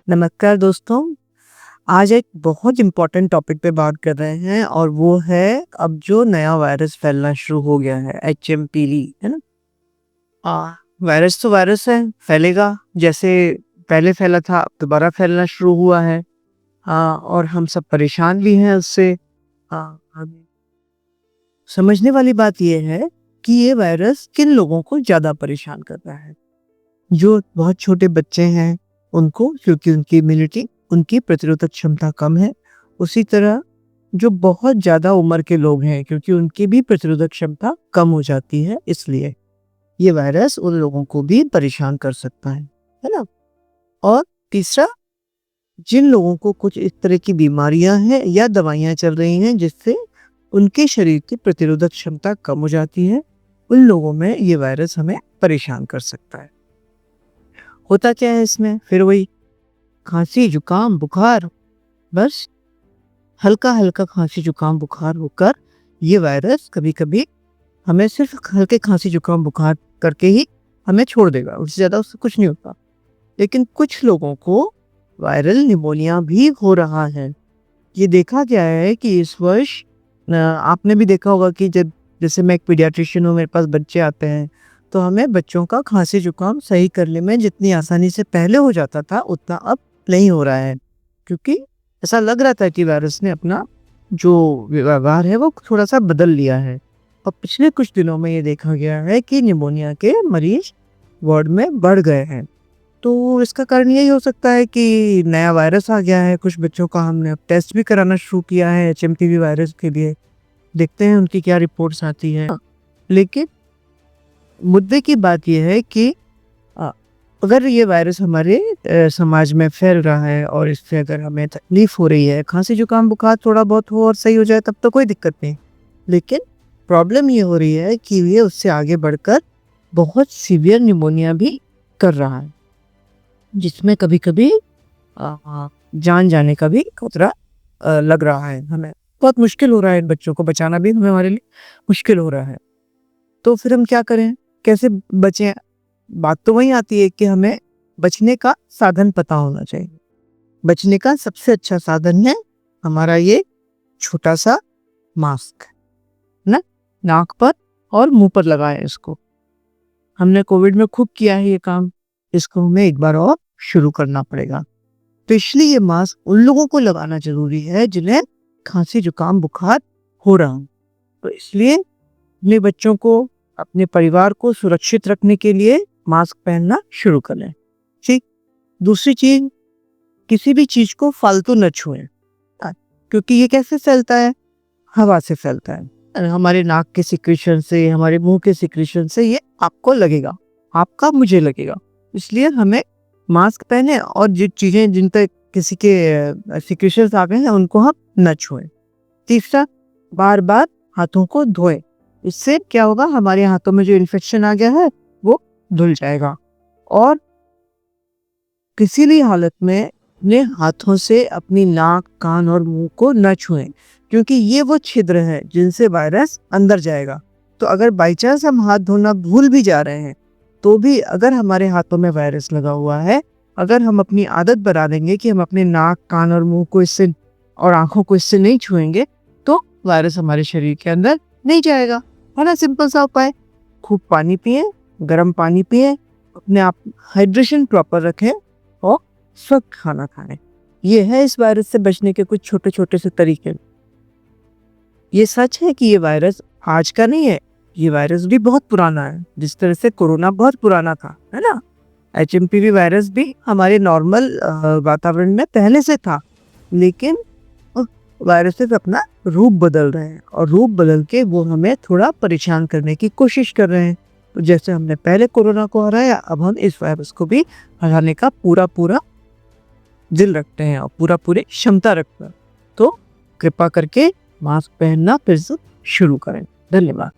नमस्कार दोस्तों। आज एक बहुत इम्पोर्टेंट टॉपिक पे बात कर रहे हैं और वो है अब जो नया वायरस फैलना शुरू हो गया है एचएमपीवी, है ना? वायरस तो वायरस है, फैलेगा जैसे पहले फैला था, अब दोबारा फैलना शुरू हुआ है। और हम सब परेशान भी हैं उससे। अब समझने वाली बात यह है कि ये वायरस किन लोगों को ज़्यादा परेशान कर रहा है। जो बहुत छोटे बच्चे हैं उनको, क्योंकि उनकी प्रतिरोधक क्षमता कम है। उसी तरह जो बहुत ज़्यादा उम्र के लोग हैं, क्योंकि उनकी भी प्रतिरोधक क्षमता कम हो जाती है, इसलिए ये वायरस उन लोगों को भी परेशान कर सकता है ना? और तीसरा, जिन लोगों को कुछ इस तरह की बीमारियां हैं या दवाइयां चल रही हैं जिससे उनके शरीर की प्रतिरोधक क्षमता कम हो जाती है, उन लोगों में ये वायरस हमें परेशान कर सकता है। होता क्या है इसमें? फिर वही खांसी, जुकाम, बुखार, बस हल्का हल्का खांसी, जुकाम, बुखार होकर ये वायरस कभी कभी हमें सिर्फ हल्के खांसी, जुकाम, बुखार करके ही हमें छोड़ देगा, उससे ज़्यादा उससे कुछ नहीं होता। लेकिन कुछ लोगों को वायरल निमोनिया भी हो रहा है। ये देखा गया है कि इस वर्ष आपने भी देखा होगा कि जब जैसे मैं एक पीडियाट्रिशियन हूँ, मेरे पास बच्चे आते हैं, तो हमें बच्चों का खांसी जुकाम सही करने में जितनी आसानी से पहले हो जाता था उतना अब नहीं हो रहा है, क्योंकि ऐसा लग रहा था कि वायरस ने अपना जो व्यवहार है वो थोड़ा सा बदल लिया है। और पिछले कुछ दिनों में ये देखा गया है कि निमोनिया के मरीज वार्ड में बढ़ गए हैं। तो इसका कारण यही हो सकता है कि नया वायरस आ गया है। कुछ बच्चों का हमने अब टेस्ट भी कराना शुरू किया है एचएमपीवी वायरस के लिए। देखते हैं उनकी क्या रिपोर्ट्स आती है। लेकिन मुद्दे की बात यह है कि अ, अगर ये वायरस हमारे समाज में फैल रहा है और इससे अगर हमें तकलीफ हो रही है, खांसी जुकाम बुखार थोड़ा बहुत हो और सही हो जाए तब तो कोई दिक्कत नहीं। लेकिन प्रॉब्लम ये हो रही है कि ये उससे आगे बढ़कर बहुत सीवियर निमोनिया भी कर रहा है, जिसमें कभी कभी जान जाने का भी खतरा लग रहा है। हमें बहुत मुश्किल हो रहा है, इन बच्चों को बचाना भी हमारे लिए मुश्किल हो रहा है। तो फिर हम क्या करें, कैसे बचें? बात तो वही आती है कि हमें बचने का साधन पता होना चाहिए। बचने का सबसे अच्छा साधन है हमारा ये छोटा सा मास्क, ना? नाक पर और मुंह पर लगाएं इसको। हमने कोविड में खूब किया है ये काम, इसको हमें एक बार और शुरू करना पड़ेगा। तो इसलिए ये मास्क उन लोगों को लगाना जरूरी है जिन्हें खांसी जुकाम बुखार हो रहा हो। तो इसलिए अपने बच्चों को, अपने परिवार को सुरक्षित रखने के लिए मास्क पहनना शुरू करें। ठीक। दूसरी चीज, किसी भी चीज को फालतू न छुएं, क्योंकि ये कैसे फैलता है? हवा से फैलता है। हमारे नाक के सिक्रीशन से, हमारे मुंह के सिक्रीशन से ये आपको लगेगा, आपका मुझे लगेगा। इसलिए हमें मास्क पहने और जो चीजें जिन तक किसी के सिक्रीशन आ गए हैं उनको हम न छुएं। तीसरा, बार बार हाथों को धोएं। इससे क्या होगा, हमारे हाथों में जो इन्फेक्शन आ गया है वो धुल जाएगा। और किसी भी हालत में अपने हाथों से अपनी नाक, कान और मुंह को न छुएं, क्योंकि ये वो छिद्र है जिनसे वायरस अंदर जाएगा। तो अगर बाई चांस हम हाथ धोना भूल भी जा रहे हैं तो भी अगर हमारे हाथों में वायरस लगा हुआ है, अगर हम अपनी आदत बना देंगे कि हम अपने नाक, कान और मुंह को इससे और आंखों को इससे नहीं छुएंगे, तो वायरस हमारे शरीर के अंदर नहीं जाएगा। है ना? सिंपल सा उपाय। खूब पानी पिए, गर्म पानी पिए, अपने आप हाइड्रेशन प्रॉपर रखें और स्वस्थ खाना खाएं। ये है इस वायरस से बचने के कुछ छोटे छोटे से तरीके। ये सच है कि ये वायरस आज का नहीं है, ये वायरस भी बहुत पुराना है। जिस तरह से कोरोना बहुत पुराना था, है ना, एचएमपीवी वायरस भी हमारे नॉर्मल वातावरण में पहले से था। लेकिन वायरसेस अपना रूप बदल रहे हैं और रूप बदल के वो हमें थोड़ा परेशान करने की कोशिश कर रहे हैं। तो जैसे हमने पहले कोरोना को हराया, अब हम इस वायरस को भी हराने का पूरा दिल रखते हैं और पूरी क्षमता रखते हैं। तो कृपा करके मास्क पहनना फिर से शुरू करें। धन्यवाद।